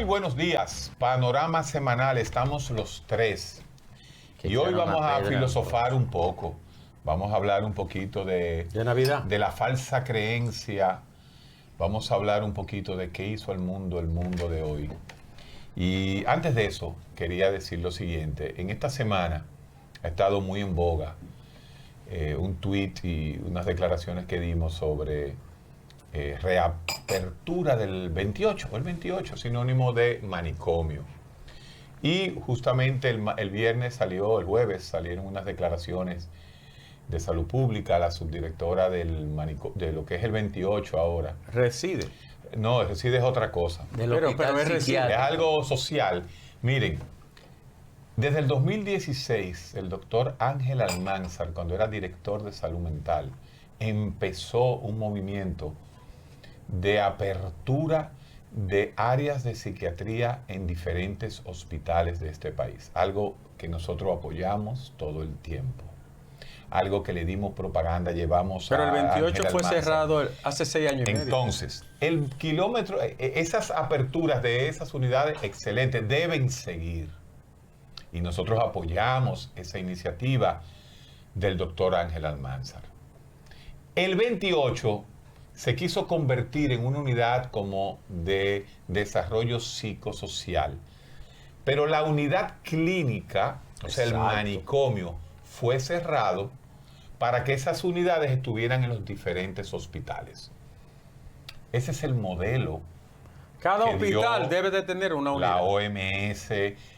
Muy buenos días, Panorama Semanal, estamos los tres. Y hoy vamos a filosofar un poco. Vamos a hablar un poquito de Navidad, de la falsa creencia. Vamos a hablar un poquito de qué hizo el mundo de hoy. Y antes de eso, quería decir lo siguiente. En esta semana ha estado muy en boga un tuit y unas declaraciones que dimos sobre reapertura del 28, sinónimo de manicomio. Y justamente el viernes el jueves salieron unas declaraciones de Salud Pública, la subdirectora de lo que es el 28 ahora. reside. No, el reside es otra cosa. Pero es reside. Es algo social. Miren, desde el 2016, el doctor Ángel Almanzar, cuando era director de salud mental, empezó un movimiento de apertura de áreas de psiquiatría en diferentes hospitales de este país. Algo que nosotros apoyamos todo el tiempo. Algo que le dimos propaganda, llevamos Pero a el 28 Ángel fue Almanzar. cerrado hace 6 años y medio. Entonces, el kilómetro, esas aperturas de esas unidades, excelentes, deben seguir. Y nosotros apoyamos esa iniciativa del doctor Ángel Almanzar. El 28 se quiso convertir en una unidad como de desarrollo psicosocial. Pero la unidad clínica, o sea, el manicomio, fue cerrado para que esas unidades estuvieran en los diferentes hospitales. Ese es el modelo. Cada hospital debe de tener una unidad. La OMS,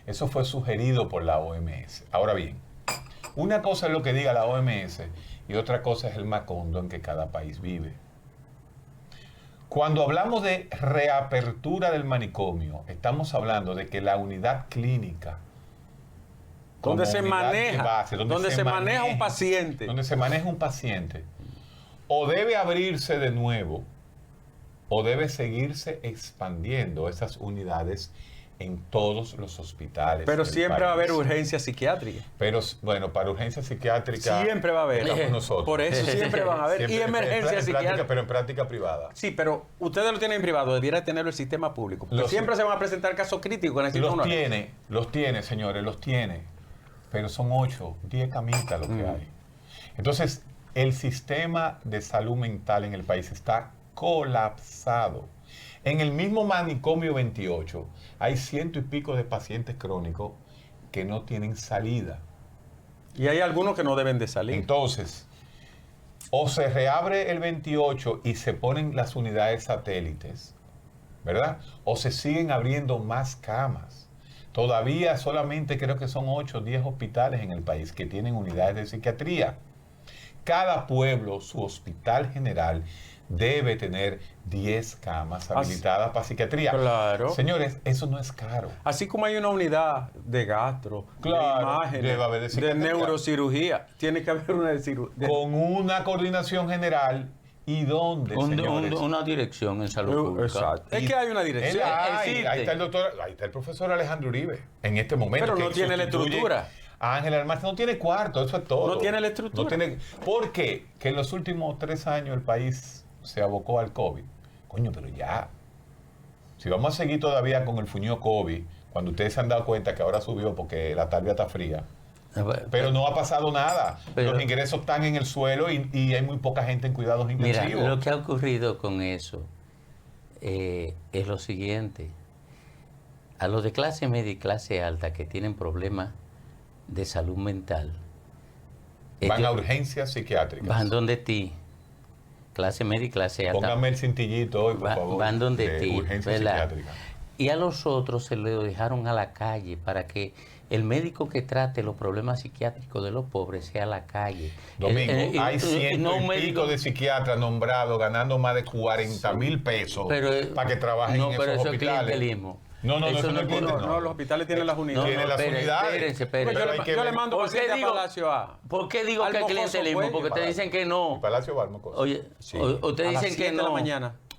eso fue sugerido por la OMS. Ahora bien, una cosa es lo que diga la OMS y otra cosa es el macondo en que cada país vive. Cuando hablamos de reapertura del manicomio, estamos hablando de que la unidad clínica, donde se maneja un paciente, donde se maneja un paciente, o debe abrirse de nuevo, o debe seguirse expandiendo esas unidades en todos los hospitales. Pero siempre va a haber urgencia psiquiátrica. Pero bueno, para urgencia psiquiátrica siempre va a haber. Con nosotros. Por eso siempre van a haber. Siempre, y emergencia psiquiátrica. Pero en práctica privada. Sí, pero ustedes lo tienen en privado, debiera tenerlo el sistema público. Porque siempre se van a presentar casos críticos. Los tiene, señores, los tiene. Pero son 8, 10 camitas lo que hay. Entonces, el sistema de salud mental en el país está colapsado. En el mismo manicomio 28 hay 100 y pico de pacientes crónicos que no tienen salida. Y hay algunos que no deben de salir. Entonces, o se reabre el 28 y se ponen las unidades satélites, ¿verdad? O se siguen abriendo más camas. Todavía solamente creo que son 8 o 10 hospitales en el país que tienen unidades de psiquiatría. Cada pueblo, su hospital general, debe tener 10 camas habilitadas para psiquiatría. Claro. Señores, eso no es caro. Así como hay una unidad de gastro, claro, de imágenes, de neurocirugía, tiene que haber una de cirugía. Con una coordinación general. ¿Y dónde, señores? Una dirección en salud pública. Exacto. Es que hay una dirección. Ahí está el profesor Alejandro Uribe, en este momento. Pero no tiene la estructura. Ángel Almanzar no tiene cuarto, eso es todo. No tiene la estructura. ¿Por qué? Que en los últimos 3 años el país se abocó al COVID. Coño, pero ya. Si vamos a seguir todavía con el fuño COVID, cuando ustedes se han dado cuenta que ahora subió porque la tarde está fría, pero no ha pasado nada. Los ingresos están en el suelo y hay muy poca gente en cuidados intensivos. Mira, lo que ha ocurrido con eso es lo siguiente. A los de clase media y clase alta que tienen problemas de salud mental, van a urgencias psiquiátricas. Van donde ti. Clase media y clase alta. Póngame el cintillito hoy, por favor. Van donde ti. Urgencia psiquiátrica. Y a los otros se lo dejaron a la calle para que el médico que trate los problemas psiquiátricos de los pobres sea a la calle. Domingo, hay 100 y pico de psiquiatras nombrados ganando más de 40,000 pesos para que trabajen en esos hospitales. Eso es clientelismo. No, los hospitales tienen las unidades. Tienen las unidades. Yo le mando paciente a Palacio A. ¿Por qué digo que es clientelismo? Porque ustedes dicen que no. Palacio Balmocos. Oye, ustedes dicen que no.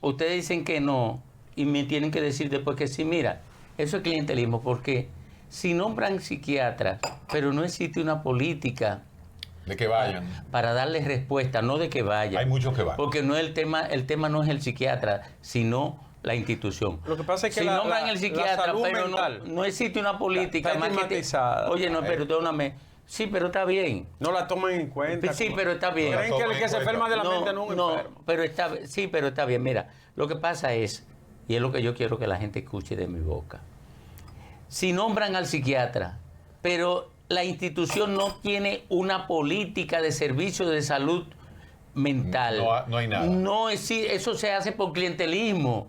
Ustedes dicen que no. Y me tienen que decir después que sí. Mira, eso es clientelismo porque si nombran psiquiatras, pero no existe una política de que vayan para darles respuesta, no de que vayan. Hay muchos que van. Porque no es el tema no es el psiquiatra, sino la institución. Lo que pasa es que si nombran el psiquiatra, pero mental no existe una política está más estigmatizada. Oye, no, perdóname. Sí, pero está bien. No la toman en cuenta. Sí, pero está bien. Creen que el que se enferma de la mente no es un enfermo. Pero sí, pero está bien. Mira, lo que pasa es, y es lo que yo quiero que la gente escuche de mi boca. Si nombran al psiquiatra, pero la institución no tiene una política de servicio de salud mental. No hay nada. No es, eso se hace por clientelismo.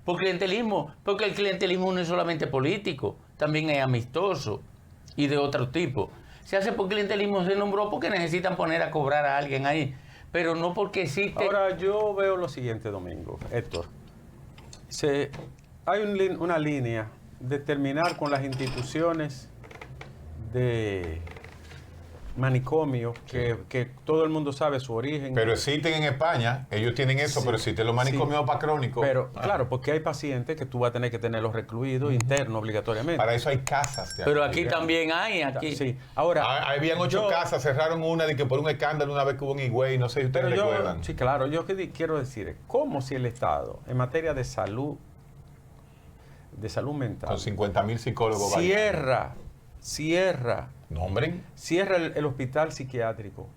Porque el clientelismo no es solamente político, también es amistoso y de otro tipo. Se hace por clientelismo, se nombró porque necesitan poner a cobrar a alguien ahí, pero no porque existe... Ahora, yo veo lo siguiente, Domingo, Héctor. Hay una línea de terminar con las instituciones de manicomio, que todo el mundo sabe su origen. Pero existen en España, ellos tienen eso, pero existen los manicomios para crónicos. Pero, claro, porque hay pacientes que tú vas a tener que tenerlos recluidos internos obligatoriamente. Para eso hay casas. Pero aquí también hay, aquí. Sí. Ahora, habían 8 casas, cerraron una de que por un escándalo una vez que hubo en Higüey, no sé si ustedes recuerdan. Sí, claro, yo quiero decir, ¿cómo si el Estado, en materia de salud mental, Con 50,000 psicólogos. cierra ¿Nombren? Cierra el hospital psiquiátrico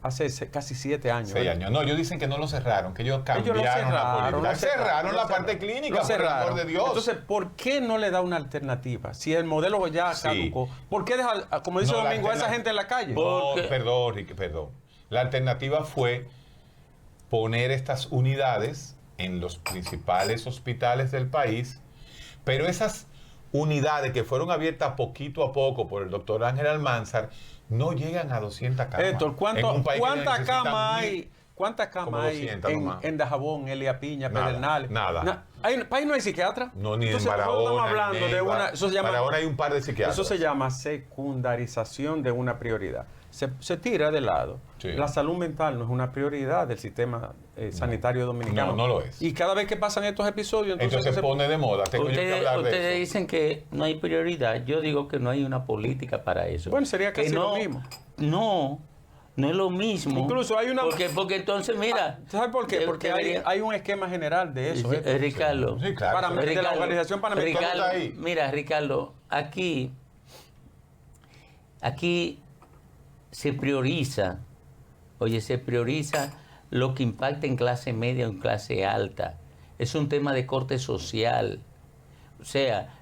hace casi 7 años. 6 años. No, ellos dicen que no lo cerraron, que ellos cambiaron la política. Cerraron la parte clínica, por el amor de Dios. Entonces, ¿por qué no le da una alternativa? Si el modelo ya caducó, ¿por qué deja, como dice Domingo, a esa gente en la calle? No, perdón, Ricky, perdón. La alternativa fue poner estas unidades en los principales hospitales del país, pero esas unidades que fueron abiertas poquito a poco por el doctor Ángel Almanzar no llegan a 200 camas. Héctor, ¿cuántas camas hay? ¿Cuántas camas hay en Dajabón, Elia Piña, Pedernales? Nada. ¿Ahí no hay psiquiatra? No, ni entonces, en Barahona. Estamos hablando de una. Eso se llama, Barahona hay un par de psiquiatras. Eso se llama secundarización de una prioridad. Se tira de lado. Sí. La salud mental no es una prioridad del sistema sanitario dominicano. No lo es. Y cada vez que pasan estos episodios, entonces se pone de moda. Ustedes dicen que no hay prioridad. Yo digo que no hay una política para eso. Bueno, sería casi lo mismo. No es lo mismo. Incluso hay una... Porque entonces, mira... ¿Sabes por qué? Porque hay un esquema general de eso. Ricardo. Sí, claro. De la Organización Panamericana. Mira, Ricardo, aquí se prioriza lo que impacta en clase media o en clase alta. Es un tema de corte social. O sea,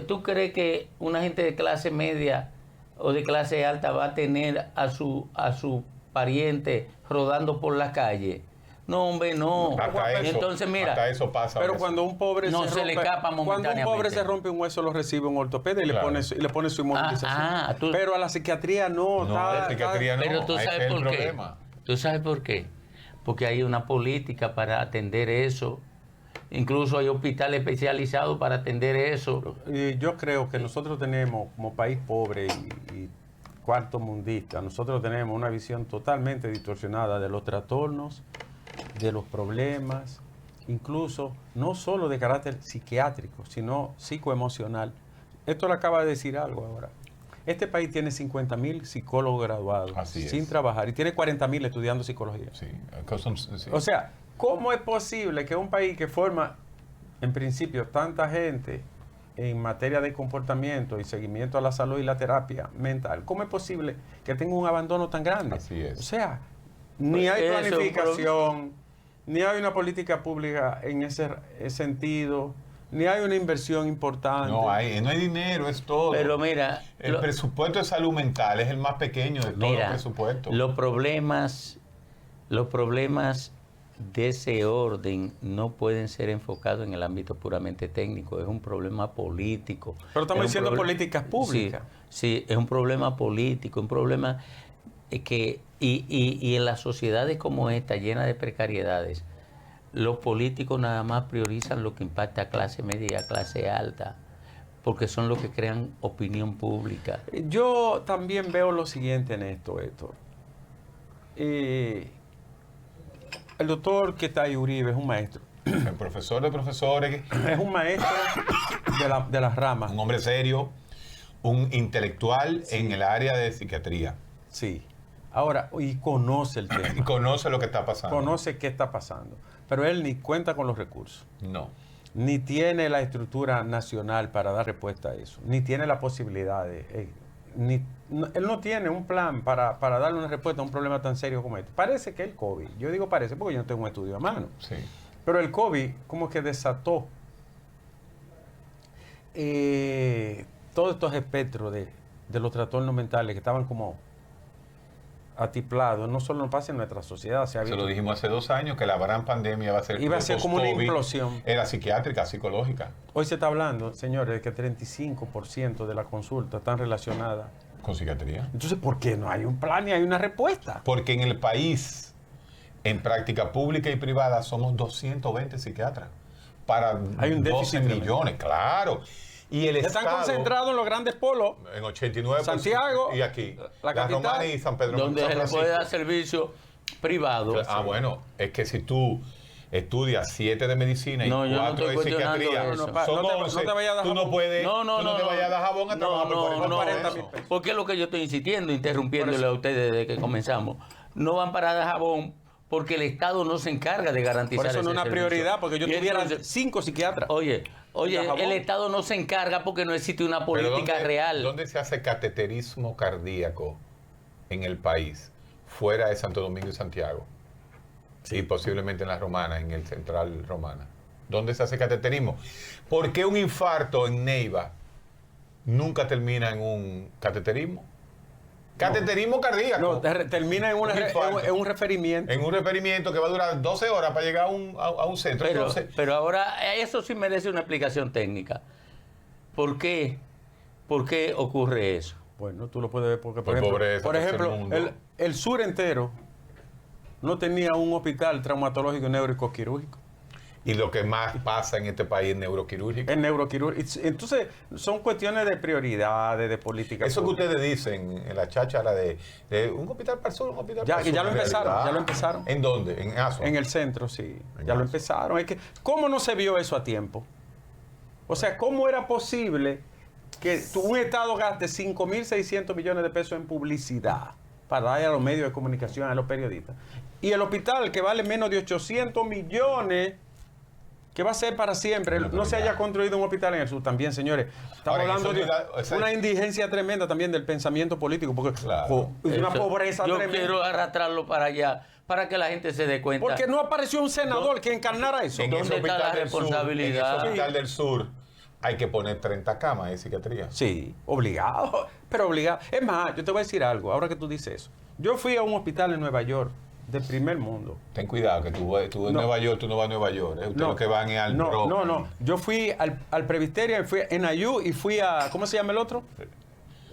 ¿tú crees que una gente de clase media o de clase alta va a tener a su pariente rodando por la calle? No, hombre, no. Entonces, mira, hasta eso pasa. Pero cuando un pobre se rompe un hueso, lo recibe un ortopeda y le pone su inmovilización. Pero a la psiquiatría no. La psiquiatría no. Pero tú sabes por qué. ¿Tú sabes por qué? Porque hay una política para atender eso. Incluso hay hospitales especializados para atender eso. Yo creo que nosotros tenemos, como país pobre y cuarto mundista, nosotros tenemos una visión totalmente distorsionada de los trastornos, de los problemas, incluso no solo de carácter psiquiátrico, sino psicoemocional. Esto le acaba de decir algo ahora. Este país tiene 50,000 psicólogos graduados sin trabajar y tiene 40,000 estudiando psicología. Sí. O sea, ¿cómo es posible que un país que forma, en principio, tanta gente en materia de comportamiento y seguimiento a la salud y la terapia mental, cómo es posible que tenga un abandono tan grande? Así es. O sea, ni hay planificación, ni hay una política pública en ese sentido, ni hay una inversión importante. No hay dinero, es todo. Pero mira... El presupuesto de salud mental es el más pequeño de todos los presupuestos. Los problemas de ese orden no pueden ser enfocados en el ámbito puramente técnico, es un problema político. Pero estamos diciendo políticas públicas. Sí, es un problema político, un problema que... Y en las sociedades como esta, llenas de precariedades, los políticos nada más priorizan lo que impacta a clase media y a clase alta, porque son los que crean opinión pública. Yo también veo lo siguiente en esto, Héctor. El doctor que está ahí, Uribe, es un maestro. El profesor de profesores. Es un maestro de las ramas. Un hombre serio, un intelectual en el área de psiquiatría. Sí. Ahora, y conoce el tema. Y conoce lo que está pasando. Conoce qué está pasando. Pero él ni cuenta con los recursos. No. Ni tiene la estructura nacional para dar respuesta a eso. Ni tiene la posibilidad de... él no tiene un plan para darle una respuesta a un problema tan serio como este. Parece que el COVID, yo digo parece porque yo no tengo un estudio a mano, Sí. pero el COVID como que desató todos estos espectros de los trastornos mentales que estaban como atiplados. No solo pasa en nuestra sociedad. Se lo dijimos hace 2 años que la gran pandemia iba a ser como una implosión. Era psiquiátrica, psicológica. Hoy se está hablando, señores, de que 35% de las consultas están relacionadas Con psiquiatría. Entonces, ¿por qué no hay un plan y hay una respuesta? Porque en el país, en práctica pública y privada, somos 220 psiquiatras para Hay un 12 déficit millones, claro. Y el Están Estado, concentrados en los grandes polos. en 89%. Santiago, y aquí. la capital, Romana y San Pedro. donde San se le Francisco. puede dar servicio privado. Bueno, es que si tú estudias 7 de medicina y No, yo no 4 de estoy cuestionando psiquiatría, eso. son No te 11, vayas a dar tú no jabón. puedes, No, tú no te vayas a dar jabón a trabajar por 40 mil pesos. Porque es lo que yo estoy insistiendo, interrumpiéndole a ustedes desde que comenzamos. No van para dar jabón porque el Estado no se encarga de garantizar Por eso no ese es una servicio. prioridad, porque yo Y tuviera entonces, 5 psiquiatras. Oye, ¿De jabón? el Estado no se encarga porque no existe una Pero política real. ¿Dónde se hace cateterismo cardíaco en el país? Fuera de Santo Domingo y Santiago. Y posiblemente en la Romana, en el Central Romana. ¿Dónde se hace cateterismo? ¿Por qué un infarto en Neiva nunca termina en un cateterismo? Cateterismo cardíaco. No, termina en infarto. en un referimiento. En un referimiento que va a durar 12 horas para llegar a un centro. Entonces, Pero ahora, eso sí merece una explicación técnica. ¿Por qué ocurre eso? Bueno, tú lo puedes ver porque, Por pobreza, por ejemplo, tercer mundo. el sur entero no tenía un hospital traumatológico neuroquirúrgico. y lo que más pasa en este país es neuroquirúrgico. En neuroquirúrgico. Entonces, son cuestiones de prioridades, de política Eso que pública. ustedes dicen en la cháchara de un hospital para el sur, un hospital Ya, para el que sur. ya lo en empezaron, realidad. ya lo empezaron. ¿En dónde? En Asua. En el centro, sí. En Ya lo Asua. empezaron. Es que, ¿cómo no se vio eso a tiempo? O sea, ¿cómo era posible que un Estado gaste 5.600 millones de pesos en publicidad para dar a los medios de comunicación, a los periodistas? Y el hospital, que vale menos de 800 millones, que va a ser para siempre, no se haya construido un hospital en el sur también, señores. Estamos Ahora, hablando de eso una indigencia tremenda también del pensamiento político, porque Claro. es una Eso, pobreza yo tremenda. quiero arrastrarlo para allá, para que la gente se dé cuenta. Porque no apareció un senador que encarnara eso. En ¿Dónde ese está la hospital del sur, responsabilidad? en ese hospital del sur hay que poner 30 camas de psiquiatría. Sí, obligado, pero obligado. Es más, yo te voy a decir algo, ahora que tú dices eso. Yo fui a un hospital en Nueva York, de primer mundo. Ten cuidado, que tú en No. Nueva York, tú no vas a Nueva York. Ustedes lo que van es al Bronx. No. Yo fui al Presbyterian, fui en Ayú y fui a, ¿cómo se llama el otro?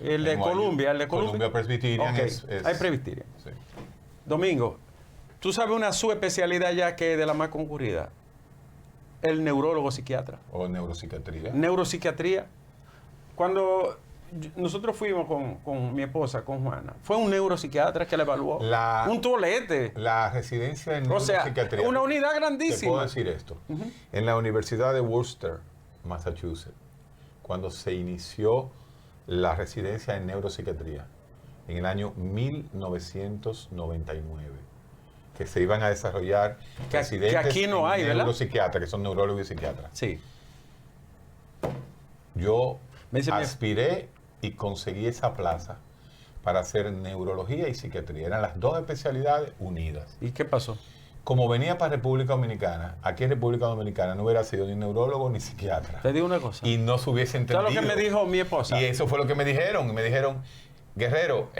El de En Columbia, el de Columbia. Columbia Presbyterian Ok, es- hay Presbyterian. Sí. Domingo, ¿tú sabes una subespecialidad ya que es de la más concurrida? El neurólogo psiquiatra. O neuropsiquiatría. Neuropsiquiatría. Cuando nosotros fuimos con mi esposa, con Juana, fue un neuropsiquiatra que la evaluó. Un tolete. La residencia en O sea, neuropsiquiatría. una unidad Te grandísima. puedo decir esto. En la Universidad de Worcester, Massachusetts, cuando se inició la residencia en neuropsiquiatría, en el año 1999, que se iban a desarrollar Que residentes aquí no en hay, ¿verdad? neuropsiquiatras, que son neurólogos y psiquiatras. Sí. Yo Me dice mi- aspiré y conseguí esa plaza para hacer neurología y psiquiatría. Eran las dos especialidades unidas. ¿Y qué pasó? Como venía para República Dominicana, aquí en República Dominicana no hubiera sido ni neurólogo ni psiquiatra. Te digo una cosa. Y no se hubiese entendido. ¿Sabes lo que me dijo mi esposa? Y eso fue lo que me dijeron. Me dijeron, Guerrero,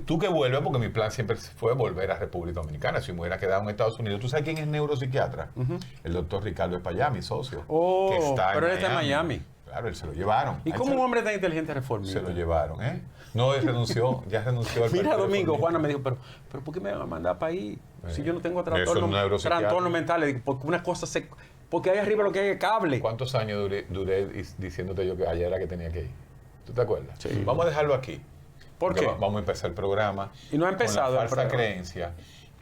tú que vuelves, porque mi plan siempre fue volver a República Dominicana. Si me hubiera quedado en Estados Unidos. ¿Tú sabes quién es neuropsiquiatra? El doctor Ricardo Espallá, mi socio. Oh, que está pero él está en Miami. Claro, él se lo llevaron. ¿Y Ahí cómo se- un hombre tan inteligente reformista? Se lo llevaron, ¿eh? No, él renunció, ya renunció al Mira, Partido Domingo, Reformista. Juana me dijo, pero ¿por qué me van a mandar para ahí? Si yo no tengo Eso es un neuropsiquiatra. trastornos mentales. Digo, porque una cosa porque ahí arriba lo que hay es cable. ¿Cuántos años duré diciéndote yo que ayer era que tenía que ir? ¿Tú te acuerdas? Sí. Vamos a dejarlo aquí. ¿Por Porque qué? Vamos a empezar el programa. Y no ha empezado con el la falsa programa. creencia.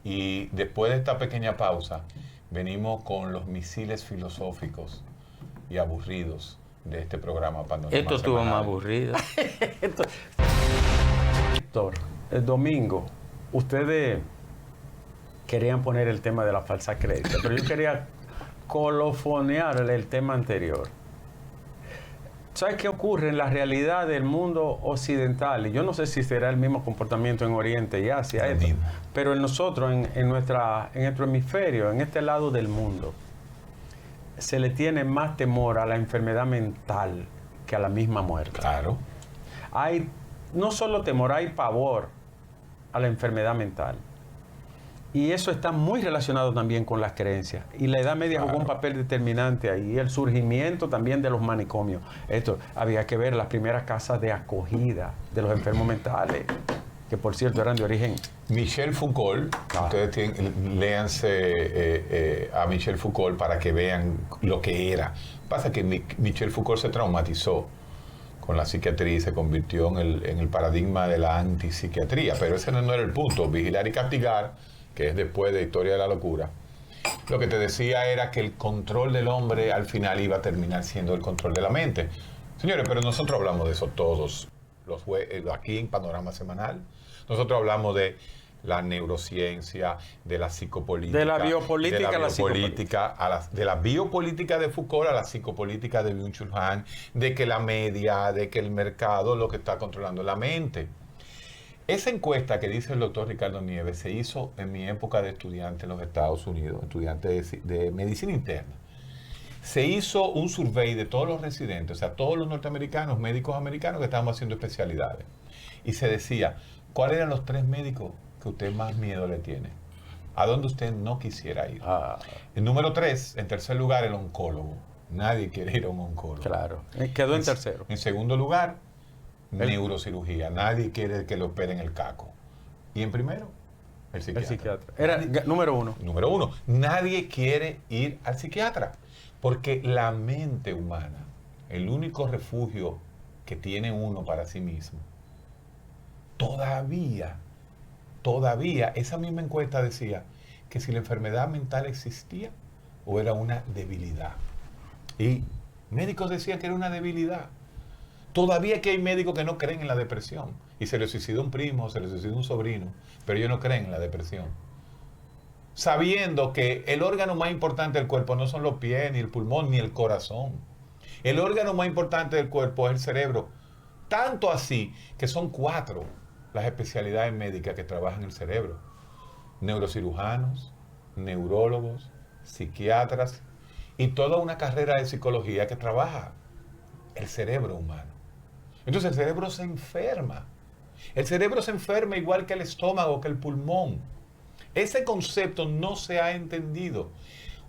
Y después de esta pequeña pausa, venimos con los misiles filosóficos y aburridos de este programa Panorama Esto estuvo Semanal. más aburrido. Héctor, Domingo, ustedes querían poner el tema de la falsa creencia, pero yo quería colofonear el tema anterior. ¿Sabes qué ocurre en la realidad del mundo occidental? Y yo no sé si será el mismo comportamiento en Oriente y Asia, pero en nosotros, en nuestro hemisferio, en este lado del mundo, se le tiene más temor a la enfermedad mental que a la misma muerte. Claro. Hay no solo temor, hay pavor a la enfermedad mental. Y eso está muy relacionado también con las creencias. Y la Edad Media jugó un papel determinante ahí. El surgimiento también de los manicomios. Esto, había que ver las primeras casas de acogida de los enfermos mentales, que por cierto eran de origen... Michel Foucault, ustedes léanse a Michel Foucault para que vean lo que era. Pasa que Michel Foucault se traumatizó con la psiquiatría y se convirtió en el paradigma de la antipsiquiatría. Pero ese no era el punto. Vigilar y castigar, que es después de Historia de la Locura, lo que te decía era que el control del hombre al final iba a terminar siendo el control de la mente. Señores, pero nosotros hablamos de eso todos los aquí en Panorama Semanal. Nosotros hablamos de la neurociencia, de la psicopolítica, de la biopolítica, a la psicopolítica, de la biopolítica de Foucault a la psicopolítica de Byung-Chul Han, de que la media, de que el mercado lo que está controlando la mente. Esa encuesta que dice el doctor Ricardo Nieves se hizo en mi época de estudiante en los Estados Unidos, estudiante de medicina interna. Se hizo un survey de todos los residentes, o sea, todos los norteamericanos, médicos americanos que estábamos haciendo especialidades. Y se decía, ¿cuáles eran los 3 médicos que usted más miedo le tiene? ¿A dónde usted no quisiera ir? El número 3, en tercer lugar, el oncólogo. Nadie quiere ir a un oncólogo. Claro, quedó en tercero. En segundo lugar, neurocirugía. Nadie quiere que le operen el caco. Y en primero, el psiquiatra. El psiquiatra. Era número 1. Número 1. Nadie quiere ir al psiquiatra. Porque la mente humana, el único refugio que tiene uno para sí mismo, todavía, esa misma encuesta decía que si la enfermedad mental existía o era una debilidad. Y médicos decían que era una debilidad. Todavía que hay médicos que no creen en la depresión y se les suicida un primo, se les suicida un sobrino, pero ellos no creen en la depresión. Sabiendo que el órgano más importante del cuerpo no son los pies, ni el pulmón, ni el corazón. El órgano más importante del cuerpo es el cerebro. Tanto así que son 4 las especialidades médicas que trabajan el cerebro. Neurocirujanos, neurólogos, psiquiatras y toda una carrera de psicología que trabaja el cerebro humano. Entonces el cerebro se enferma. El cerebro se enferma igual que el estómago, que el pulmón. Ese concepto no se ha entendido.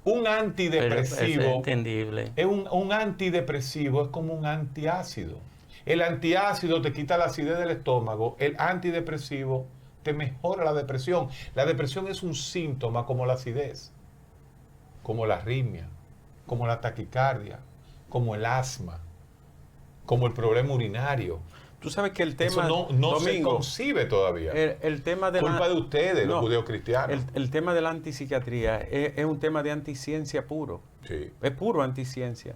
Un antidepresivo es entendible. Un antidepresivo es como un antiácido. El antiácido te quita la acidez del estómago. El antidepresivo te mejora la depresión. La depresión es un síntoma como la acidez, como la arritmia, como la taquicardia, como el asma, como el problema urinario. Tú sabes que el tema... Eso no Domingo, se concibe todavía. El tema de culpa de ustedes, los judeocristianos. El tema de la antipsiquiatría es un tema de anticiencia puro. Sí. Es puro anticiencia.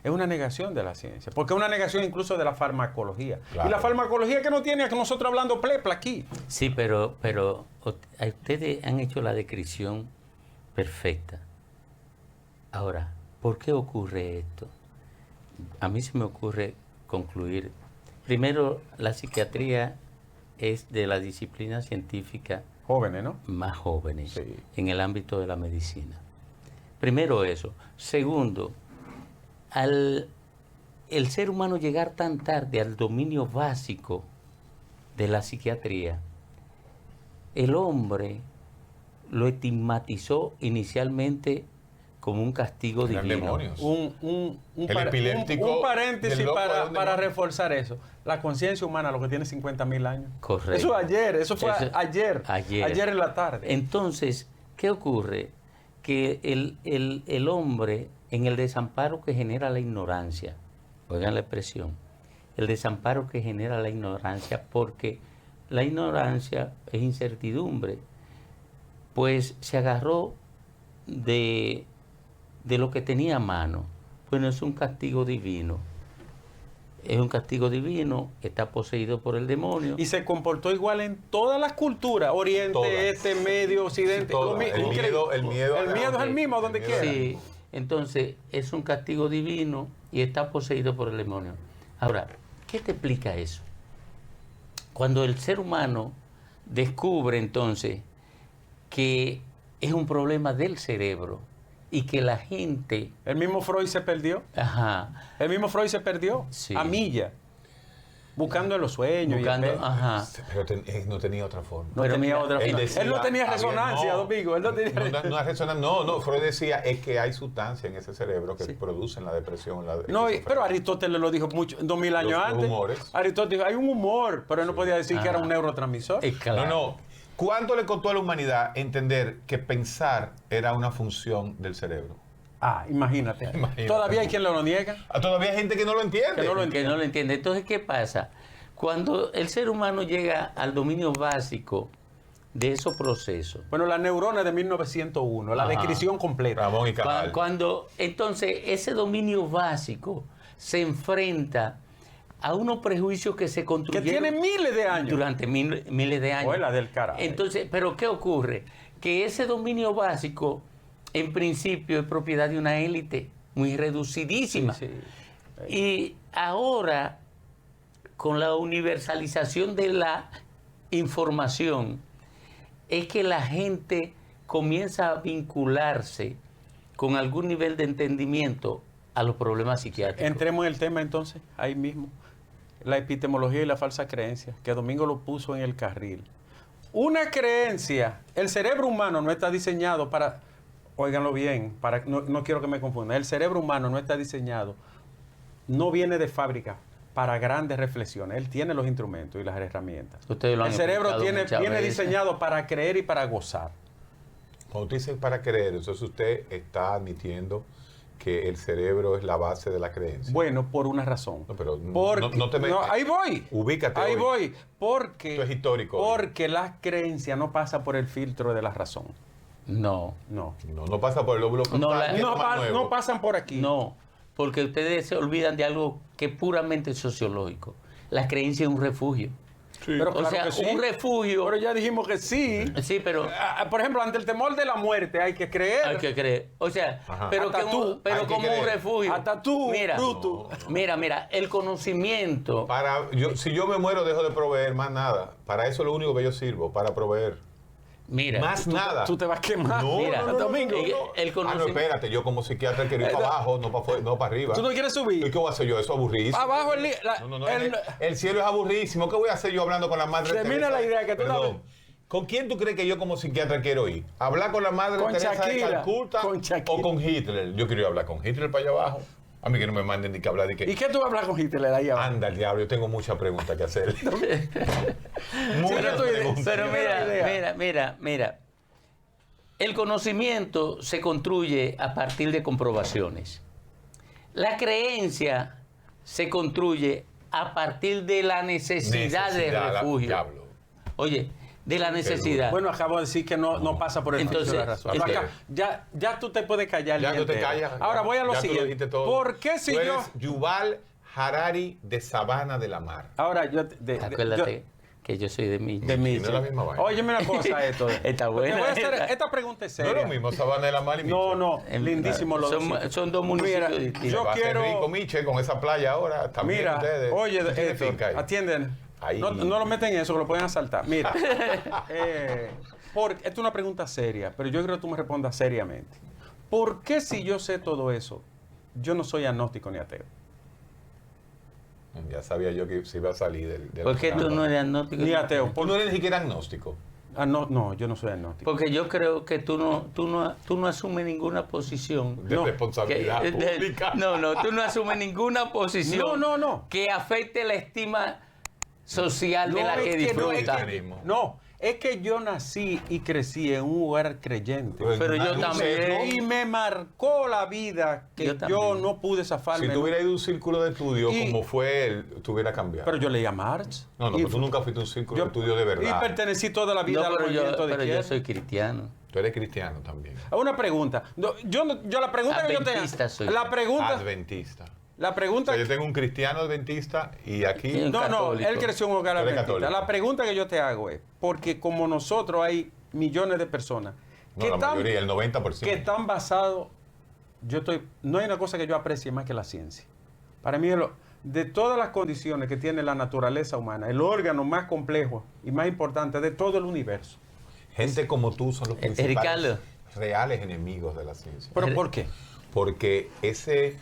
Es una negación de la ciencia. Porque es una negación incluso de la farmacología. Claro. Y la farmacología que no tiene que nosotros hablando plepla aquí. Sí, pero ustedes han hecho la descripción perfecta. Ahora, ¿por qué ocurre esto? A mí se me ocurre concluir. Primero, la psiquiatría es de la disciplina científica jóvenes, ¿no? Más jóvenes, sí, en el ámbito de la medicina. Primero eso. Segundo, el ser humano llegar tan tarde al dominio básico de la psiquiatría, el hombre lo estigmatizó inicialmente como un castigo divino. Un paréntesis para reforzar eso. La conciencia humana, lo que tiene 50.000 años. Correcto. Eso fue ayer en la tarde. Entonces, ¿qué ocurre? Que el hombre, en el desamparo que genera la ignorancia, oigan la expresión, el desamparo que genera la ignorancia, porque la ignorancia es incertidumbre, pues se agarró de lo que tenía a mano. Bueno, es un castigo divino. es un castigo divino, está poseído por el demonio. Y se comportó igual en todas las culturas, Oriente, Todas. Este, Medio, Occidente. Todas. El miedo es el mismo donde quiera. Sí, entonces es un castigo divino y está poseído por el demonio. Ahora, ¿qué te explica eso? Cuando el ser humano descubre entonces que es un problema del cerebro y que la gente... El mismo Freud se perdió. Ajá. El mismo Freud se perdió Sí. a milla, buscando en los sueños. Buscando, y el- ajá. Pero no tenía otra forma. No Pero tenía mira, otra. Él decía, Él no tenía había- resonancia, no, Domingo. Él no tenía no, Freud decía es que hay sustancias en ese cerebro que producen la depresión. La No, pero esquizofrenia. Aristóteles lo dijo mucho, 2000 años Los antes. humores. Aristóteles dijo, hay un humor, pero él no podía decir que era un neurotransmisor. Es claro. No. ¿Cuánto le costó a la humanidad entender que pensar era una función del cerebro? Imagínate. Imagínate. Todavía hay quien lo niega. Todavía hay gente que no lo entiende. Que no lo Que no lo entiende. Entonces, ¿qué pasa? Cuando el ser humano llega al dominio básico de esos procesos, Bueno, la neurona de 1901, la Ajá. descripción completa. Ramón y Cajal. cuando entonces ese dominio básico se enfrenta a unos prejuicios que se Que construyeron tiene miles de años. durante miles de años. Huela del carajo. Entonces, ¿pero qué ocurre? Que ese dominio básico, en principio, es propiedad de una élite muy reducidísima. Sí, sí. Y ahora, con la universalización de la información, es que la gente comienza a vincularse con algún nivel de entendimiento a los problemas psiquiátricos. Entremos en el tema entonces, ahí mismo. La epistemología y la falsa creencia, que Domingo lo puso en el carril. Una creencia, el cerebro humano no está diseñado para, óiganlo bien, no quiero que me confundan, el cerebro humano no está diseñado, no viene de fábrica para grandes reflexiones, él tiene los instrumentos y las herramientas. Ustedes lo han El cerebro explicado muchas viene veces. diseñado para creer y para gozar. Cuando usted dice para creer, entonces usted está admitiendo que el cerebro es la base de la creencia. Bueno, por una razón. No, pero Porque- no te me- ahí voy. Ubícate Ahí hoy. voy. Porque, Esto es histórico hoy. Porque la creencia no pasa por el filtro de la razón. No, No. No pasa por el lóbulo frontal, que es No, lo más nuevo. no pasan por aquí. no, porque ustedes se olvidan de algo que es puramente sociológico. La creencia es un refugio. Pero O claro sea, que sí. un refugio. Pero ya dijimos que sí. Sí, pero Por ejemplo, ante el temor de la muerte hay que creer. hay que creer. O sea, Ajá. pero, Hasta que tú, pero hay que como un creer. refugio. Hasta tú, mira, bruto. mira, el conocimiento. Si yo me muero, dejo de proveer más nada. Para eso es lo único que yo sirvo, para proveer. Mira, Más nada. Tú te vas a quemar. No, Mira, Domingo. el Ah, no, conocimiento. espérate, yo como psiquiatra quiero ir para abajo, no para arriba. ¿Tú no quieres subir? ¿Y qué voy a hacer yo? Eso es aburridísimo. Abajo el cielo es aburridísimo. ¿Qué voy a hacer yo hablando con la madre Termina Teresa? la idea que tú Perdón. dabas. ¿Con quién tú crees que yo como psiquiatra quiero ir? ¿Hablar con la madre Con Teresa Shakira, de Calcuta con Shakira. o con Hitler? Yo quiero ir a hablar con Hitler para allá abajo. A mí que no me manden ni que hablar de que... ¿Y qué tú vas a hablar con Hitler ahí abajo? Anda, el diablo, yo tengo muchas preguntas que hacer. Muchas tu idea. preguntas. Pero Sí, la mira. El conocimiento se construye a partir de comprobaciones. La creencia se construye a partir de la necesidad de refugio. Diablo. Oye, de la necesidad. Bueno, acabo de decir que no pasa por el filtro de la razón. Entonces, Acá, ya tú te puedes callar. el Ya día tú te entero. callas. Ahora voy a lo ya tú siguiente. dijiste todo. ¿Por qué si Tú yo... eres Yuval Harari de Sabana de la Mar. Ahora yo... Acuérdate que yo soy de mí. De mí. No es la misma vaina. Óyeme una cosa esto. Está buena. Te voy a hacer, esta. esta pregunta es No seria. es lo mismo Sabana de la Mar y No, Miche. no, lindísimo los dos Son, sitios. son dos municipios Mira, distintos. yo Va a ser quiero- rico Miche con esa playa ahora. También Mira, ustedes. oye, ¿Tú tienes esto, finca ahí? atienden. Ahí. No lo meten en eso, que lo pueden asaltar. Mira, esto es una pregunta seria, pero yo creo que tú me respondas seriamente. ¿Por qué si yo sé todo eso, yo no soy agnóstico ni ateo? Ya sabía yo que se iba a salir del ¿Por qué tú no eres agnóstico? Ni ateo. Tú no eres ni siquiera agnóstico. No, yo no soy agnóstico. Porque yo creo que tú no asumes ninguna posición. De No, responsabilidad pública. No, tú no asumes ninguna posición No. que afecte la estima social de la que es disfruta. No, es que yo nací y crecí en un lugar creyente. Pero yo Un también. sesgo. Y me marcó la vida que Yo yo, también. no pude zafarme. Si tú hubieras ido a un círculo de estudio Y- como fue él, tú hubieras cambiado. Pero yo leía Marx. no, Y pero tú nunca fuiste a un círculo de estudio de Y verdad. pertenecí toda la vida No, al pero movimiento de yo izquierda. soy cristiano. Tú eres cristiano también. Una pregunta. Yo la pregunta que yo te Adventista soy. La pregunta, Adventista. La pregunta... O sea, yo tengo un cristiano adventista y aquí... Sí. No, él creció en un hogar Tú eres adventista. católico. La pregunta que yo te hago es, porque como nosotros hay millones de personas No, la mayoría, el 90%. que están basados, no hay una cosa que yo aprecie más que la ciencia. Para mí, de todas las condiciones que tiene la naturaleza humana, el órgano más complejo y más importante de todo el universo. Gente como tú son los principales Ricardo. reales enemigos de la ciencia. ¿Pero por qué? Porque ese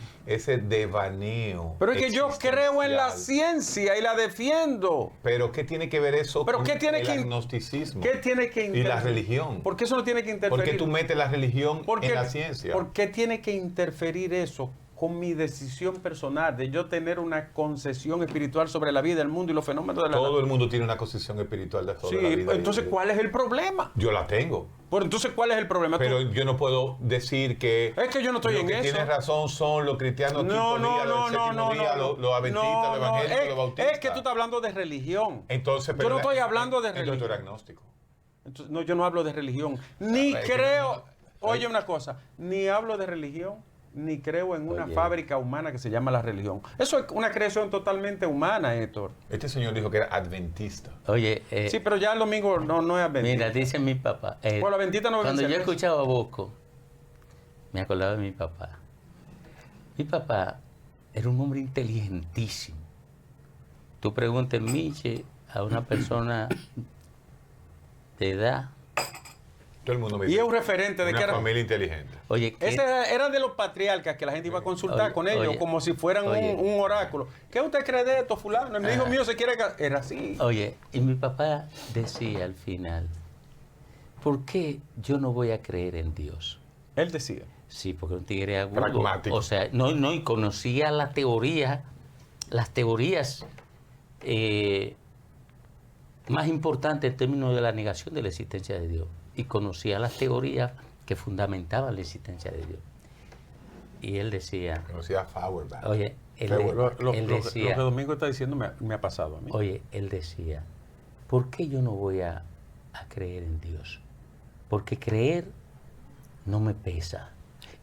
devaneo. Pero es que yo creo en la existencial. ciencia y la defiendo. Pero ¿qué tiene que ver eso ¿Pero con qué tiene el que agnosticismo? ¿Qué tiene que Y la interferir? religión. ¿Por qué eso no tiene que interferir? ¿Por qué tú metes la religión en la ciencia? ¿Por qué tiene que interferir eso con mi decisión personal de yo tener una concesión espiritual sobre la vida, el mundo y los fenómenos de la Todo el mundo tiene una concesión espiritual de toda Sí, la vida. entonces ¿cuál es el problema? Yo la tengo. Pues entonces ¿cuál es el problema? Pero yo no puedo decir que... Es que yo no estoy lo en que eso. tienes razón son los cristianos No, quinto día, los séptimo día, los adventistas, los evangélicos, los bautistas. Es que tú estás hablando de religión. Entonces, Yo no estoy hablando de Entonces tú religión. eres agnóstico. Entonces, no, yo no hablo de religión. Ni Es que creo, no- oye una cosa, ni hablo de religión, ni creo en una Oye. fábrica humana que se llama la religión. Eso es una creación totalmente humana, Héctor. Este señor dijo que era adventista. Oye, Sí, pero ya el domingo no es adventista. mira, dice mi papá. Bueno, la adventista no cuando vence yo eso. escuchaba a Bosco, me acordaba de mi papá. Mi papá era un hombre inteligentísimo. Tú preguntes, Miche, a una persona de edad. Todo el mundo me Y dice es un referente de una que era... familia inteligente. Oye, ¿qué? Ese era de los patriarcas que la gente iba a consultar Oye, con ellos oye, como si fueran oye. un oráculo. ¿Qué usted cree de esto, fulano? El hijo mío se quiere... Era así. Oye, y mi papá decía al final, ¿por qué yo no voy a creer en Dios? Él decía. Sí, porque un tigre agudo. Pragmático. O sea, no, y conocía las teorías más importantes en términos de la negación de la existencia de Dios. Y conocía las teorías que fundamentaban la existencia de Dios. Y él decía, Conocía a Feuerbach. oye, él Lo decía, que Domingo está diciendo me ha pasado a mí. oye, él decía, ¿por qué yo no voy a creer en Dios? Porque creer no me pesa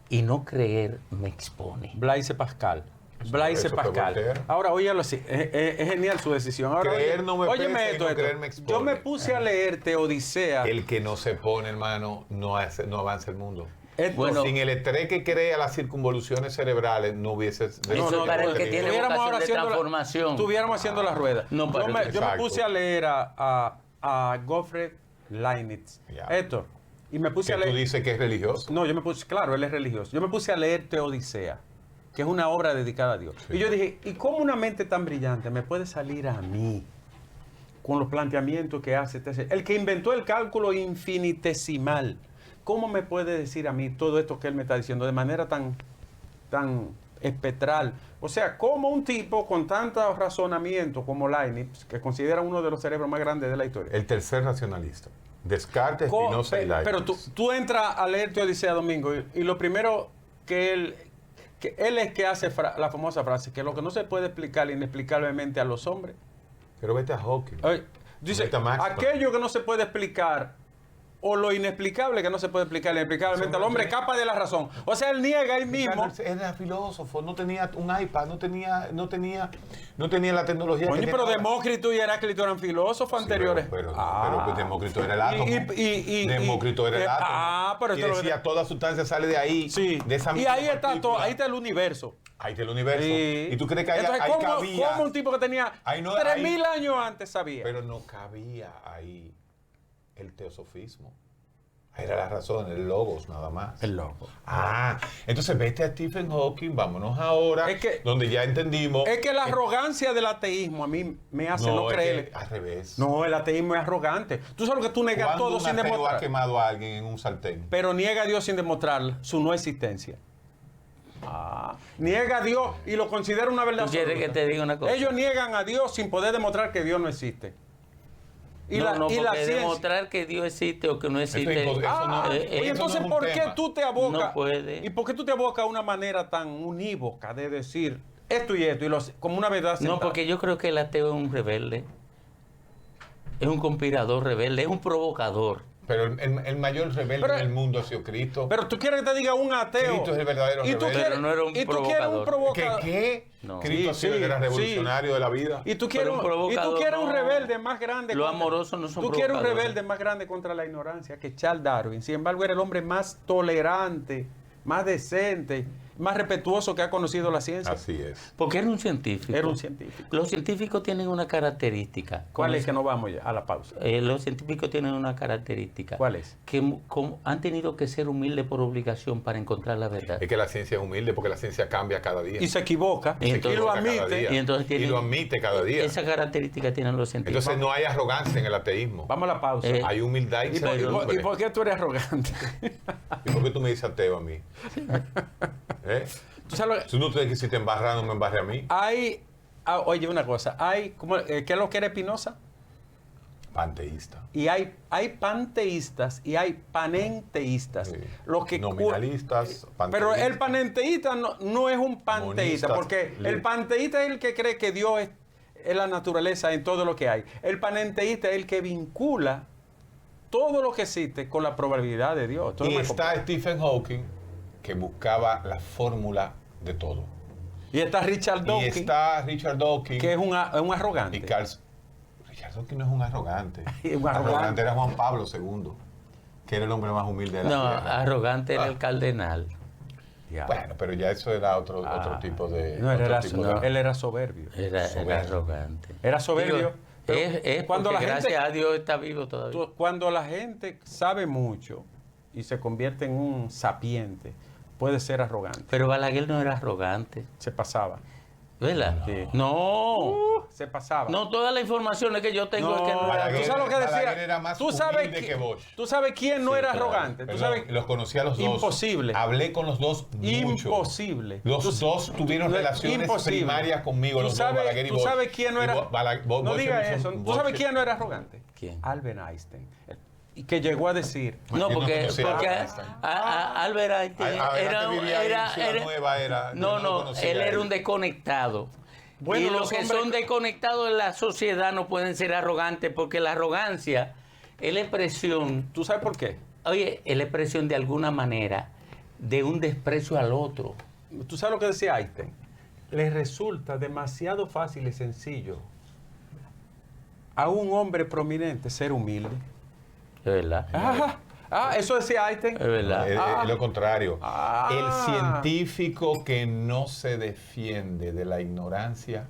y no creer me expone. Blaise Pascal. Blaise eso fue Pascal. Voltaire. Ahora, óyalo así. Es genial su decisión. Ahora, Creer no me óyeme pesa y esto, no esto. creer me expone. Yo me puse a leer Teodicea. El que no se pone, hermano, no avanza el mundo. Esto- Bueno, Sin el estrés que crea las circunvoluciones cerebrales, no hubiese... Eso para el que tiene Estuviéramos vocación ahora de haciendo transformación. Estuviéramos haciendo la rueda. No, pero- yo me Exacto. puse a leer a Gottfried Leibniz. Ya. Héctor. Y me puse Que a tú leer... dices que es religioso. No, yo me puse... Claro, él es religioso. Yo me puse a leer Teodicea, que es una obra dedicada a Dios. Sí. Y yo dije, ¿y cómo una mente tan brillante me puede salir a mí con los planteamientos que hace este ser? El que inventó el cálculo infinitesimal, ¿cómo me puede decir a mí todo esto que él me está diciendo de manera tan espectral? O sea, ¿cómo un tipo con tanto razonamiento como Leibniz, que considera uno de los cerebros más grandes de la historia, El tercer racionalista. Descartes, Co- Spinoza y Leibniz. Pero tú entras a leer Teodicea Domingo y lo primero que él es que hace la famosa frase, que lo que no se puede explicar inexplicablemente a los hombres, Pero vete a Hawking. dice, Vete a Maxwell. aquello que no se puede explicar o lo inexplicable que no se puede explicar inexplicablemente al hombre escapa de la razón. O sea, él niega él mismo. Ricardo era filósofo, no tenía un iPad, no tenía la tecnología. Coño, que pero tiene ahora. Demócrito y Heráclito eran filósofos Sí, anteriores. Pero pues Demócrito era el átomo. Demócrito era el átomo. pero y esto es lo que- decía, toda sustancia sale de ahí. Sí. De esa Y misma ahí está todo, partícula. ahí está el universo. Ahí está el universo. Sí. Y tú crees que ahí, Entonces, ahí ¿cómo, cabía. cómo un tipo que tenía Ahí no- 3.000 años antes sabía? Pero no cabía ahí el teosofismo. Ahí era la razón, el logos nada más. El loco. Entonces vete a Stephen Hawking, vámonos ahora, Es que- donde ya entendimos. Es que la arrogancia del ateísmo a mí me hace no, es creerle. que al revés. No, el ateísmo es arrogante. Tú sabes que tú negas ¿Cuándo todo un sin ateo ha demostrar. quemado a alguien en un sartén? Pero niega a Dios sin demostrar su no existencia. Niega a Dios y lo considera una verdad ¿Tú quieres absoluta. que te diga una cosa? Ellos niegan a Dios sin poder demostrar que Dios no existe. Y la porque ciencia. demostrar que Dios existe o que no Eso existe. es imposible. Eso no- Y eso entonces, no es un ¿por qué tema. tú te abocas? No puede. ¿Y por qué tú te abocas a una manera tan unívoca de decir esto y esto, como una verdad No, sentada? porque yo creo que el ateo es un rebelde. Es un conspirador rebelde, es un provocador. Pero el mayor rebelde del mundo ha sido Cristo. Pero tú quieres que te diga un ateo. Cristo es el verdadero rebelde. Pero no era un provocador. ¿Qué? No. Cristo ha sido el gran revolucionario de la vida. Y tú quieres un rebelde más grande. Los amorosos no son Tú quieres un provocadores. rebelde más grande contra la ignorancia que Charles Darwin. Sin embargo, era el hombre más tolerante, más decente, más respetuoso que ha conocido la ciencia. Así es. Porque era un científico. Era un científico. Los científicos tienen una característica. ¿Cuál es? Que no vamos ya a la pausa. Los científicos tienen una característica. ¿Cuál es? Que han tenido que ser humildes por obligación para encontrar la verdad. Es que la ciencia es humilde porque la ciencia cambia cada día. Y se equivoca. Y entonces- lo cada admite. día. Y entonces tienen- Y lo admite cada día. Esa característica tienen los científicos. Entonces no hay arrogancia en el ateísmo. Vamos a la pausa. Hay humildad y ¿Y servidumbre. por qué tú eres arrogante? ¿Y por qué tú me dices ateo a mí? ¿Eh? ¿Tú sabes lo que- Si tú te quisiste embarrar, no me embarre a mí. oye, una cosa. ¿Qué es lo que era Espinosa? Panteísta. Y hay panteístas y hay panenteístas. Sí. Los que Nominalistas, Pero panteístas. el panenteísta no es un panteísta, Monistas, porque el panteísta es el que cree que Dios es la naturaleza en todo lo que hay. El panenteísta es el que vincula todo lo que existe con la probabilidad de Dios. Esto no Y me está compara. Stephen Hawking, que buscaba la fórmula de todo. Y está Richard Y Dawkins, está Richard Dawkins. que es un arrogante. Y Carl... Richard Dawkins no es un arrogante. Un arrogante. Arrogante era Juan Pablo II, que era el hombre más humilde de la No, tierra. arrogante era el cardenal. Ya. Bueno, pero ya eso era otro tipo de... No, otro era, tipo de- no, él era soberbio. Era Soberbio. arrogante. Era soberbio. Digo, pero es cuando porque la gente- gracias a Dios está vivo todavía. Cuando la gente sabe mucho y se convierte en un sapiente, puede ser arrogante. Pero Balaguer no era arrogante, Se pasaba. ¿verdad? Sí. No. Se pasaba. No, todas las informaciones que yo tengo es que no era Balaguer- ¿Tú sabes lo que decía? Balaguer era más ¿Tú sabes humilde qui- que Bosch. ¿Tú sabes quién no Sí, era claro. arrogante? ¿Tú Perdón, sabes? los conocí a los dos. Imposible. Hablé con los dos mucho. Imposible. Los dos tuvieron relaciones Imposible. primarias conmigo, ¿Tú los sabes, dos, Balaguer y tú Bosch. sabes quién no Y era? Bosch No digas hizo- eso. ¿Tú Bosch- sabes quién no era arrogante? ¿Quién? Albert Einstein. Y que llegó a decir... No, Yo no porque, conocía porque a Einstein. Albert Einstein Antes vivía ahí en Ciudad Nueva, yo no, lo conocía él a era un desconectado. Bueno, y los los que hombres- son desconectados en la sociedad no pueden ser arrogantes porque la arrogancia es la expresión, ¿Tú sabes por qué? oye, es la expresión de alguna manera de un desprecio al otro. ¿Tú sabes lo que decía Einstein? Le resulta demasiado fácil y sencillo a un hombre prominente ser humilde. Es verdad. Eso decía Einstein. Es verdad. Es lo contrario. Ah. El científico que no se defiende de la ignorancia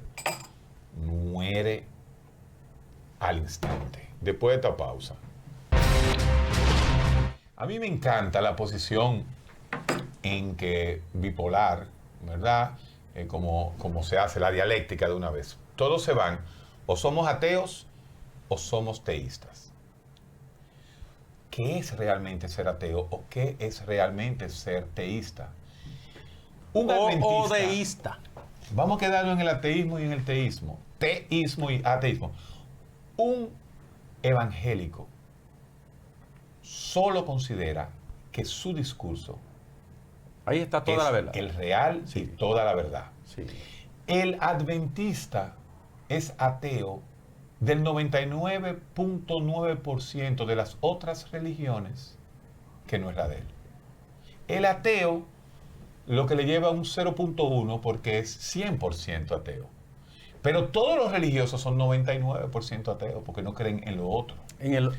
muere al instante. Después de esta pausa. A mí me encanta la posición en que bipolar, ¿verdad? Como se hace la dialéctica de una vez. Todos se van, o somos ateos o somos teístas. ¿Qué es realmente ser ateo o qué es realmente ser teísta? Un O adventista. deísta. Vamos a quedarnos en el ateísmo y en el teísmo. Teísmo y ateísmo. Un evangélico solo considera que su discurso Ahí está toda es la verdad. el real y toda la verdad. Sí. El adventista es ateo del 99.9% de las otras religiones que no es la de él. El ateo lo que le lleva a un 0.1 porque es 100% ateo. Pero todos los religiosos son 99% ateos porque no creen en lo otro. En el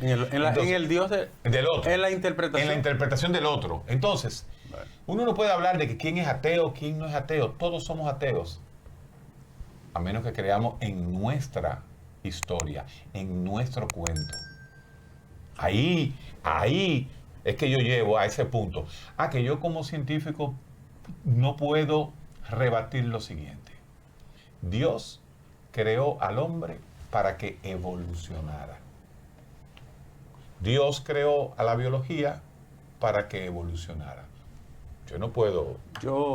Dios Del otro. en la interpretación. En la interpretación del otro. Entonces, uno no puede hablar de que quién es ateo, quién no es ateo. Todos somos ateos. A menos que creamos en nuestra historia, en nuestro cuento. Ahí es que yo llevo a ese punto. Que yo como científico no puedo rebatir lo siguiente. Dios creó al hombre para que evolucionara. Dios creó a la biología para que evolucionara. Yo no puedo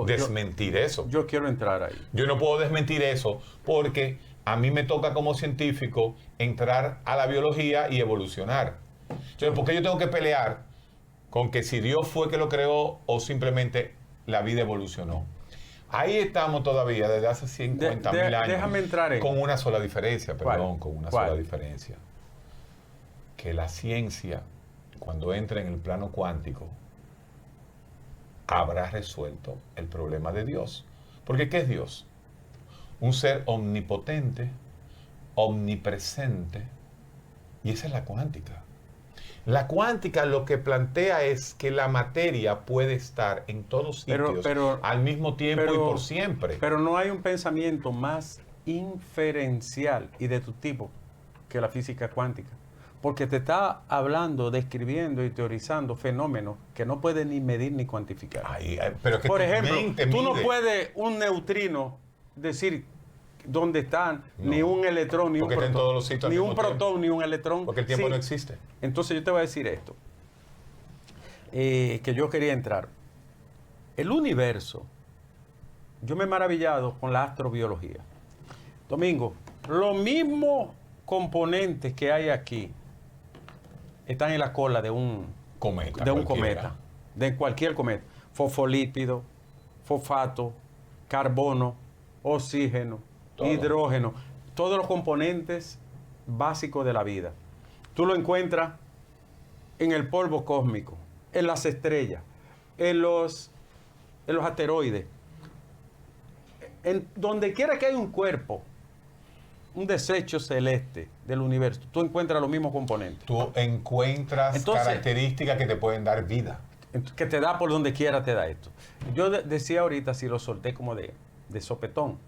desmentir eso. Yo quiero entrar ahí. Yo no puedo desmentir eso porque a mí me toca como científico entrar a la biología y evolucionar. Entonces, ¿por qué yo tengo que pelear con que si Dios fue que lo creó o simplemente la vida evolucionó? Ahí estamos todavía desde hace 50.000 años. Déjame entrar en... Con una sola diferencia, ¿Cuál? perdón, con una ¿Cuál? sola diferencia. Que la ciencia cuando entre en el plano cuántico, habrá resuelto el problema de Dios. Porque ¿qué es Dios? Un ser omnipotente, omnipresente, y esa es la cuántica. La cuántica lo que plantea es que la materia puede estar en todos sitios al mismo tiempo y por siempre. Pero no hay un pensamiento más inferencial y de tu tipo que la física cuántica. Porque te está hablando, describiendo y teorizando fenómenos que no puedes ni medir ni cuantificar. Pero que por ejemplo, tú no mide. puedes un neutrino decir dónde están, ni un electrón, ni un protón, todos los sitios ni un protón, tiempo. ni un electrón. Porque el tiempo no existe. Entonces yo te voy a decir esto, que yo quería entrar. El universo, yo me he maravillado con la astrobiología. Domingo, los mismos componentes que hay aquí están en la cola de un cometa. De cualquier cometa. Fosfolípido, fosfato, carbono, oxígeno, hidrógeno, todos los componentes básicos de la vida. Tú lo encuentras en el polvo cósmico, en las estrellas, en los asteroides, en donde quiera que haya un cuerpo, un desecho celeste del universo, tú encuentras los mismos componentes. Tú encuentras características que te pueden dar vida. Que te da por donde quiera, te da esto. Yo decía ahorita, si lo solté como de sopetón,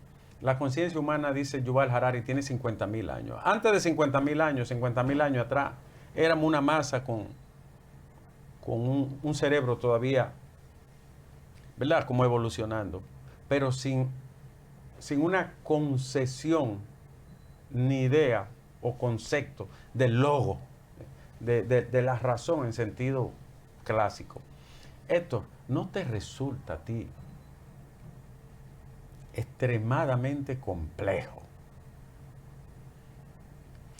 la conciencia humana, dice Yuval Harari, tiene 50.000 años. Antes de 50.000 años atrás, éramos una masa con un cerebro todavía, ¿verdad? Como evolucionando, pero sin una concesión, ni idea o concepto del logo, de la razón en sentido clásico. Esto no te resulta a ti extremadamente complejo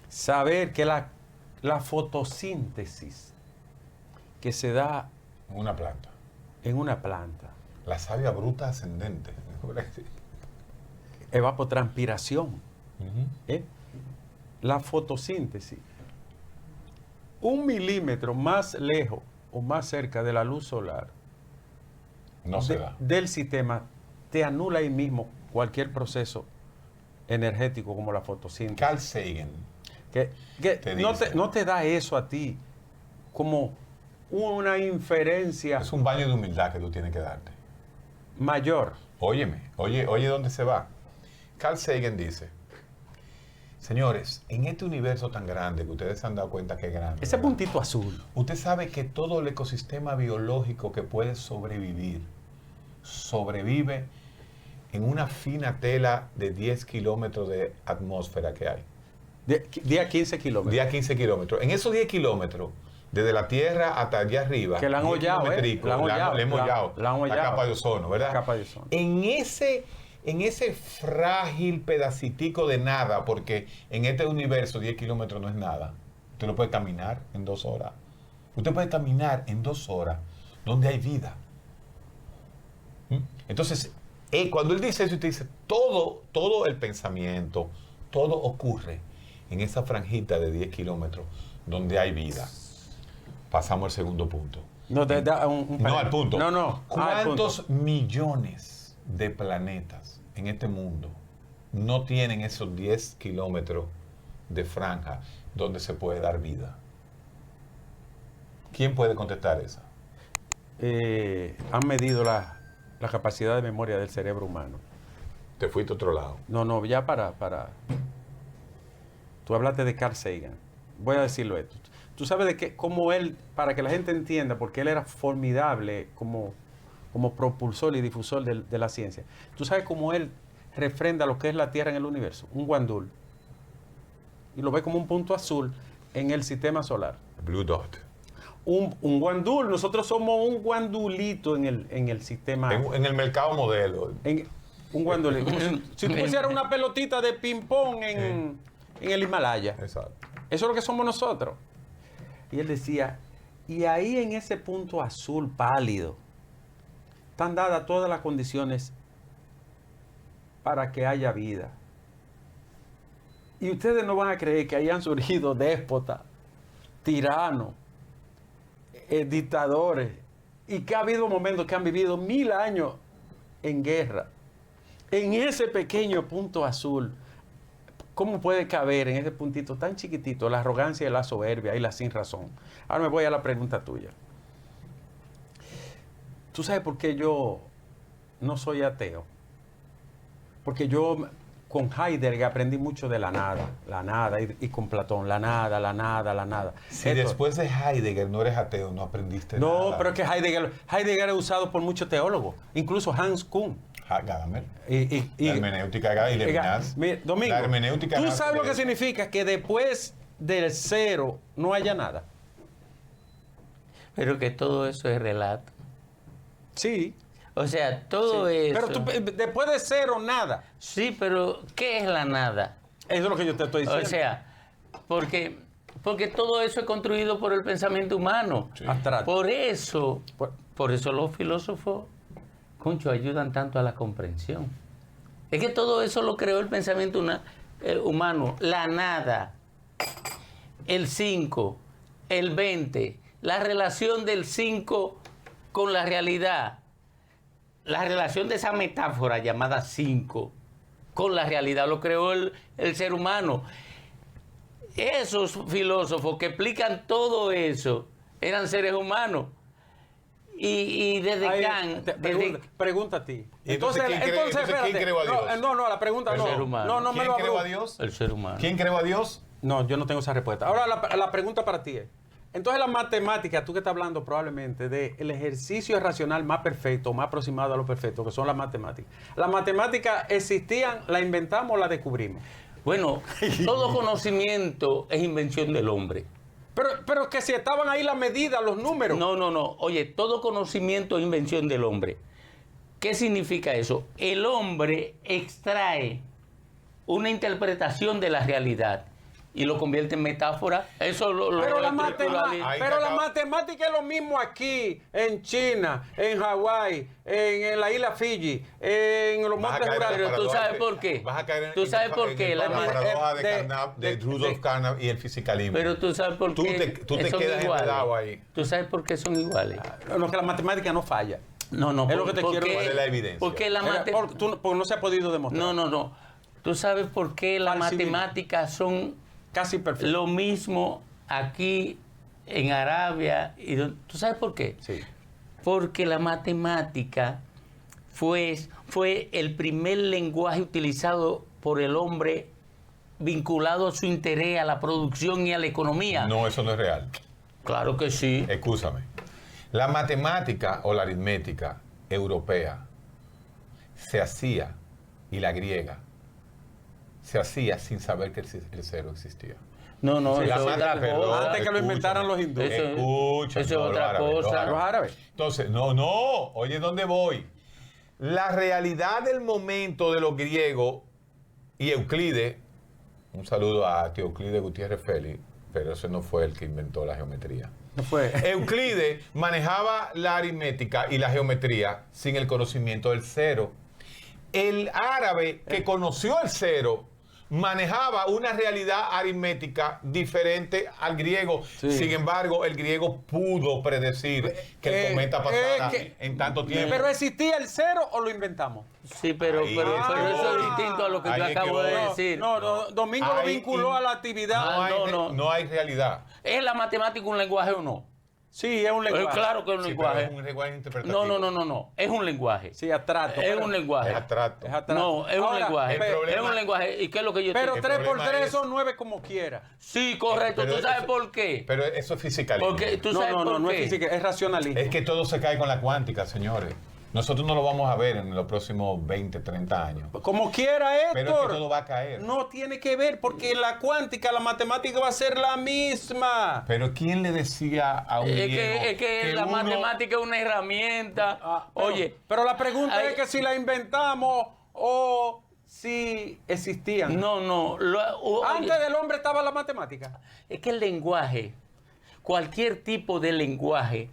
saber que la fotosíntesis que se da en una planta, la savia bruta ascendente, evapotranspiración, la fotosíntesis, 1 milímetro más lejos o más cerca de la luz solar del sistema, te anula ahí mismo cualquier proceso energético como la fotosíntesis. Carl Sagan no te da eso a ti como una inferencia. Es un baño de humildad que tú tienes que darte. Mayor. Óyeme, oye dónde se va. Carl Sagan dice: señores, en este universo tan grande, que ustedes se han dado cuenta que es grande, ese puntito azul, usted sabe que todo el ecosistema biológico que puede sobrevivir, sobrevive en una fina tela de 10 kilómetros de atmósfera que hay. De a 15 kilómetros. De a 15 kilómetros. En esos 10 kilómetros, desde la Tierra hasta allá arriba, que la han hollado, la capa de ozono, ¿verdad? La capa de ozono. En ese frágil pedacitico de nada, porque en este universo 10 kilómetros no es nada. Usted no puede caminar en 2 horas. Usted puede caminar en 2 horas donde hay vida. Entonces, cuando él dice eso, usted dice, todo el pensamiento, todo ocurre en esa franjita de 10 kilómetros donde hay vida. Pasamos al segundo punto. No, al punto. No. ¿Cuántos millones de planetas en este mundo no tienen esos 10 kilómetros de franja donde se puede dar vida? ¿Quién puede contestar esa? Han medido la capacidad de memoria del cerebro humano. Te fuiste a otro lado. No, ya para... Tú hablaste de Carl Sagan. Voy a decirlo esto. Tú sabes de que, cómo él, para que la gente entienda, porque él era formidable como propulsor y difusor de la ciencia. Tú sabes cómo él refrenda lo que es la Tierra en el universo. Un guandul. Y lo ve como un punto azul en el sistema solar. Blue dot. Un guandul. Nosotros somos un guandulito en el sistema. En el mercado modelo. Un guandulito. Si tú pusieras una pelotita de ping-pong en el Himalaya. Exacto. Eso es lo que somos nosotros. Y él decía, y ahí en ese punto azul pálido, están dadas todas las condiciones para que haya vida. Y ustedes no van a creer que hayan surgido déspotas, tiranos, dictadores y que ha habido momentos que han vivido 1000 años en guerra. En ese pequeño punto azul, ¿cómo puede caber en ese puntito tan chiquitito la arrogancia y la soberbia y la sin razón? Ahora me voy a la pregunta tuya. ¿Tú sabes por qué yo no soy ateo? Porque yo con Heidegger aprendí mucho de la nada, y con Platón, la nada. Si después de Heidegger no eres ateo, no aprendiste nada. No, pero es que Heidegger es usado por muchos teólogos, incluso Hans Kuhn. Gadamer. Y La hermenéutica y Levinas. Domingo, La hermenéutica ¿tú sabes lo que significa que después del cero no haya nada? Pero que todo eso es relato. Sí. O sea, todo eso... Pero después de cero, nada. Sí, pero ¿qué es la nada? Eso es lo que yo te estoy diciendo. O sea, porque todo eso es construido por el pensamiento humano. Sí. Abstracto. Por eso los filósofos, concho, ayudan tanto a la comprensión. Es que todo eso lo creó el pensamiento humano. La nada, el 5, el 20, la relación del 5 con la realidad. La relación de esa metáfora llamada 5 con la realidad lo creó el ser humano. Esos filósofos que explican todo eso eran seres humanos. Y desde Kant... Pregunta a ti. Entonces, ¿quién creó a Dios? No, la pregunta El no. ser humano. No me ¿Quién lo creó abro. a Dios? El ser humano. ¿Quién creó a Dios? No, yo no tengo esa respuesta. Ahora la pregunta para ti es, entonces la matemática, tú que estás hablando probablemente del ejercicio racional más perfecto, más aproximado a lo perfecto, que son las matemáticas. ¿Las matemáticas existían, la inventamos o la descubrimos? Bueno, todo conocimiento es invención del hombre. Pero que si estaban ahí las medidas, los números. No. Oye, todo conocimiento es invención del hombre. ¿Qué significa eso? El hombre extrae una interpretación de la realidad y lo convierte en metáfora. Eso Pero la matemática es lo mismo aquí, en China, en Hawái, en la isla Fiji, en los Montes Urales. Pero tú sabes por qué. Vas a caer ¿Tú sabes por qué? La paradoja de Rudolf Carnap y el fisicalismo. Pero tú sabes por qué. Tú te son quedas iguales. enredado ahí. Tú sabes por qué son iguales. No, que la matemática no falla. No. Es lo que te quiero ¿Cuál es la evidencia? Porque la Porque no se ha podido demostrar. No. Tú sabes por qué las matemáticas son Casi perfecto. lo mismo aquí en Arabia. ¿Tú sabes por qué? Sí. Porque la matemática fue el primer lenguaje utilizado por el hombre vinculado a su interés, a la producción y a la economía. No, eso no es real. Claro que sí. Escúchame. La matemática o la aritmética europea se hacía, y la griega, se hacía sin saber que el cero existía. No, Sí, eso es otra perdón, cosa. Antes que lo inventaran los hindúes. Eso es otra cosa. Los árabes. Entonces, no, oye, ¿dónde voy? La realidad del momento de los griegos y Euclides, un saludo a Euclides Gutiérrez Félix, pero ese no fue el que inventó la geometría. No fue. Euclides manejaba la aritmética y la geometría sin el conocimiento del cero. El árabe que conoció el cero manejaba una realidad aritmética diferente al griego. Sí. Sin embargo, el griego pudo predecir que el cometa pasara en tanto tiempo. ¿Pero existía el cero o lo inventamos? Sí, pero Ahí eso es. es distinto a lo que Ahí yo es que acabo de voy. decir. No, Domingo lo Ahí vinculó a la actividad. No hay realidad. ¿Es la matemática un lenguaje o no? Sí, es un lenguaje. Claro que es un Sí, lenguaje. pero es un lenguaje interpretativo. No. Es un lenguaje. Sí, abstracto. Es pero- un lenguaje. Es abstracto. Es abstracto. No, es un Ahora, lenguaje. el problema- Es un lenguaje. ¿Y qué es lo que yo Pero El 3 por problema 3 es- son 9 como quiera. Sí, correcto. Pero ¿Tú sabes eso- por qué? Pero eso es fisicalismo. Porque tú sabes por No qué. es física, es racionalismo. Es que todo se cae con la cuántica, señores. Nosotros no lo vamos a ver en los próximos 20, 30 años. Como quiera, Héctor. Pero es que todo va a caer. No tiene que ver, porque en la cuántica la matemática va a ser la misma. Pero ¿quién le decía a un griego Es que la uno- matemática es una herramienta. Oye, pero la pregunta hay- es que si la inventamos o si existían. No. Oye, Antes del hombre estaba la matemática. es que el lenguaje, cualquier tipo de lenguaje,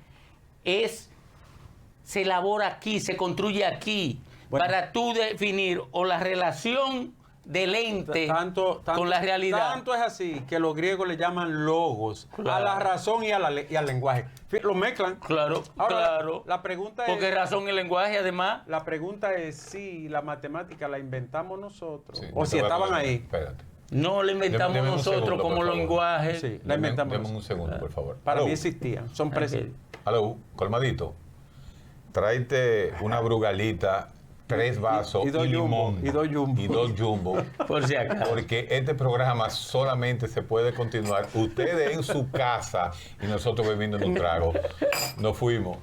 se elabora aquí, se construye aquí, Bueno. para tú definir o la relación de lente Tanto con la realidad. Tanto es así que los griegos le llaman logos a la razón y al lenguaje. Lo mezclan. Claro, Ahora, claro. La pregunta Porque es... razón y lenguaje, además. La pregunta es si la matemática la inventamos nosotros Sí, o si estaban ahí. Espérate. No la inventamos Deme un nosotros segundo, como por favor. lenguaje. Sí, la inventamos. Deme un segundo, por favor. Para Aló. mí existían. Son presentes. Aló, colmadito. Tráete una brugalita, 3 vasos y y, dos limón. jumbo, y dos jumbo. Y 2 jumbo. Por si acaso. Porque este programa solamente se puede continuar ustedes en su casa y nosotros bebiendo en un trago. Nos fuimos.